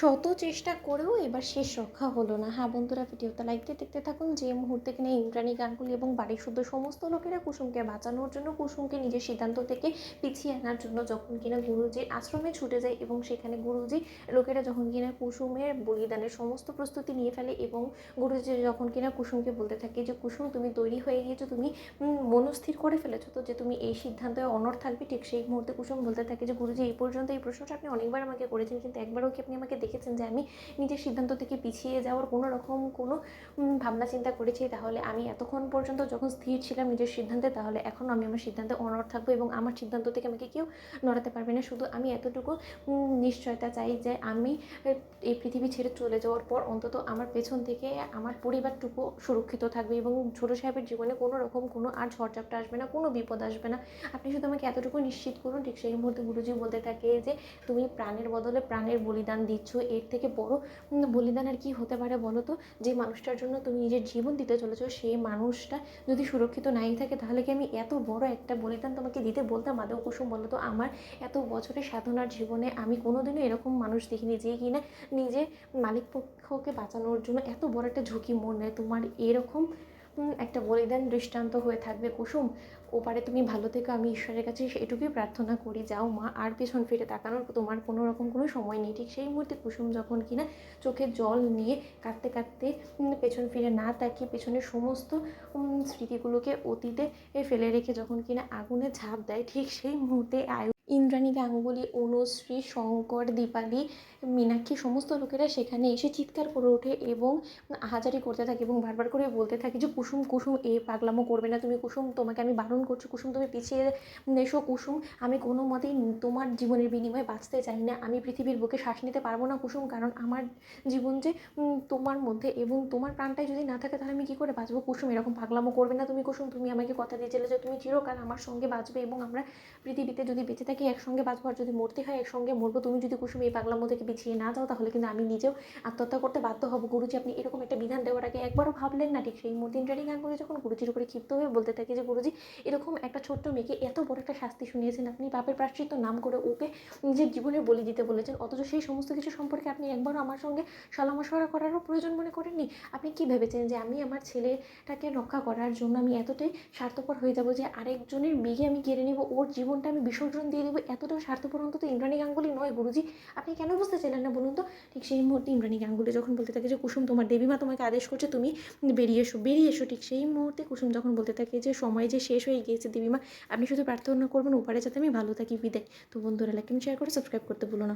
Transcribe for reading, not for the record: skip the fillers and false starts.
শত চেষ্টা করেও এবার শেষ রক্ষা হলো না। হ্যাঁ বন্ধুরা, ভিডিওটা লাইক দিয়ে দেখতে থাকুন। যে মুহূর্তে কিনা ইন্দ্রাণী গাঙ্গুলি এবং বাড়ির শুদ্ধ সমস্ত লোকেরা কুসুমকে বাঁচানোর জন্য, কুসুমকে নিজের সিদ্ধান্ত থেকে পিছিয়ে আনার জন্য যখন কিনা গুরুজির আশ্রমে ছুটে যায় এবং সেখানে গুরুজি লোকেরা যখন কিনা কুসুমের বলিদানের সমস্ত প্রস্তুতি নিয়ে ফেলে এবং গুরুজি যখন কিনা কুসুমকে বলতে থাকে যে কুসুম তুমি তৈরি হয়ে গিয়েছো, তুমি মনস্থির করে ফেলেছো তো যে তুমি এই সিদ্ধান্তে অনড় থাকবে, ঠিক সেই মুহূর্তে কুসুম বলতে থাকে যে গুরুজি এই পর্যন্ত এই প্রশ্নটা আপনি অনেকবার আমাকে করেছেন, কিন্তু একবারও কি আপনি আমাকে দেখেছেন যে আমি নিজের সিদ্ধান্ত থেকে পিছিয়ে যাওয়ার কোনো রকম কোনো ভাবনা চিন্তা করেছি? তাহলে আমি এতক্ষণ পর্যন্ত যখন স্থির ছিলাম নিজের সিদ্ধান্তে, তাহলে এখনও আমি আমার সিদ্ধান্তে অনড় থাকবো এবং আমার সিদ্ধান্ত থেকে আমাকে কেউ নড়াতে পারবে না। শুধু আমি এতটুকু নিশ্চয়তা চাই যে আমি এই পৃথিবী ছেড়ে চলে যাওয়ার পর অন্তত আমার পেছন থেকে আমার পরিবারটুকু সুরক্ষিত থাকবে এবং ছোটো সাহেবের জীবনে কোনো রকম কোনো আর ঝড়ঝাপটা আসবে না, কোনো বিপদ আসবে না। আপনি শুধু আমাকে এতটুকু নিশ্চিত করুন। ঠিক সেই মুহূর্তে গুরুজি বলতে থাকে যে তুমি প্রাণের বদলে প্রাণের বলিদান দিচ্ছ, এর থেকে বড় বলিদান আর কি হতে পারে বলো তো? যে মানুষটার জন্য তুমি নিজের জীবন দিতে চলেছো, সেই মানুষটা যদি সুরক্ষিত নাই থাকে, তাহলে কি আমি এত বড় একটা বলিদান তোমাকে দিতে বলতাম? আদৌ কুসুম বলো তো? আমার এত বছরের সাধনার জীবনে আমি কোনোদিনও এরকম মানুষ দেখিনি যে কিনা নিজে মালিক পক্ষকে বাঁচানোর জন্য এত বড় একটা ঝুঁকি মন নেয়। তোমার এরকম একটা বলিদান দৃষ্টান্ত হয়ে থাকবে কুসুম। ওপারে তুমি ভালো থেকো, আমি ঈশ্বরের কাছে এটুকুই প্রার্থনা করি। যাও মা, আর পেছন ফিরে তাকানোর তোমার কোনো রকম কোনো সময় নেই। ঠিক সেই মুহূর্তে কুসুম যখন কিনা চোখে জল নিয়ে কাঁদতে কাঁদতে পেছন ফিরে না তাকিয়ে পেছনের সমস্ত স্মৃতিগুলোকে অতীতে ফেলে রেখে যখন কিনা আগুনে ঝাঁপ দেয়, ঠিক সেই মুহূর্তে ইন্দ্রাণী গাঙ্গুলি, অনুশ্রী, শঙ্কর, দীপালি, মীনাক্ষী সমস্ত লোকেরা সেখানে এসে চিৎকার করে ওঠে এবং আহাজারি করতে থাকে এবং বারবার করে বলতে থাকে যে কুসুম কুসুম এ পাগলামো করবে না তুমি। কুসুম, তোমাকে আমি বারণ করছি। কুসুম, তুমি পিছিয়ে এসো। কুসুম, আমি কোনো মতেই তোমার জীবনের বিনিময়ে বাঁচতে চাই না। আমি পৃথিবীর বুকে শ্বাস নিতে পারবো না কুসুম, কারণ আমার জীবন যে তোমার মধ্যে এবং তোমার প্রাণটাই যদি না থাকে তাহলে আমি কী করে বাঁচবো? কুসুম, এরকম পাগলামো করবে না তুমি। কুসুম, তুমি আমাকে কথা দিয়েছিলে যে তুমি চিরকাল আমার সঙ্গে বাঁচবে এবং আমরা পৃথিবীতে যদি বেঁচে থাকি একসঙ্গে বাঁচবো, আর যদি মরতে হয় একসঙ্গে মরবো। তুমি যদি কুসুম এই পাগলামো থেকে পিছিয়ে না যাও, তাহলে কিন্তু আমি নিজেও আত্মহত্যা করতে বাধ্য হব। গুরুজি, আপনি এরকম একটা বিধান দেওয়ার আগে একবারও ভাবলেন না? ঠিক সেই মুহূর্তে ইন্দ্রাণী গাঙ্গুলি যখন গুরুজির উপরে ক্ষিপ্ত হয়ে বলতে থাকে যে গুরুজি, এরকম একটা ছোট্ট মেয়েকে এত বড় একটা শাস্তি শুনিয়েছেন, আপনি পাপের প্রায়শ্চিত্ত নাম করে ওকে নিজের জীবনের বলি দিতে বলেছেন, অথচ সেই সমস্ত কিছু সম্পর্কে আপনি একবারও আমার সঙ্গে সলামশরা করারও প্রয়োজন মনে করেননি। আপনি কি ভেবেছেন যে আমি আমার ছেলেটাকে রক্ষা করার জন্য আমি এতটাই স্বার্থপর হয়ে যাব যে আরেকজনের মেয়েকে আমি কেড়ে নেব, ওর জীবনটা আমি বিসর্জন দিয়ে দেবো? এতটাও স্বার্থপর অন্তত ইন্দ্রাণী গাঙ্গুলি নয় গুরুজি। আপনি কেন বুঝতে চাইলেন না বলুন তো? ঠিক সেই মুহূর্তে ইন্দ্রাণী গাঙ্গুলি যখন বলতে থাকে যে কুসুম, তোমার দেবীমা তোমাকে আদেশ করছে, তুমি বেরিয়ে এসো, বেরিয়ে এসো। ঠিক সেই মুহূর্তে কুসুম যখন বলতে থাকে যে সময় যে শেষ হয়ে গিয়েছে দেবীমা, আপনি শুধু প্রার্থনা করবেন ওপারে যাতে আমি ভালো থাকি, বিদায়। তো বন্ধুরা, লাইক এবং শেয়ার করে সাবস্ক্রাইব করতে ভুলো না।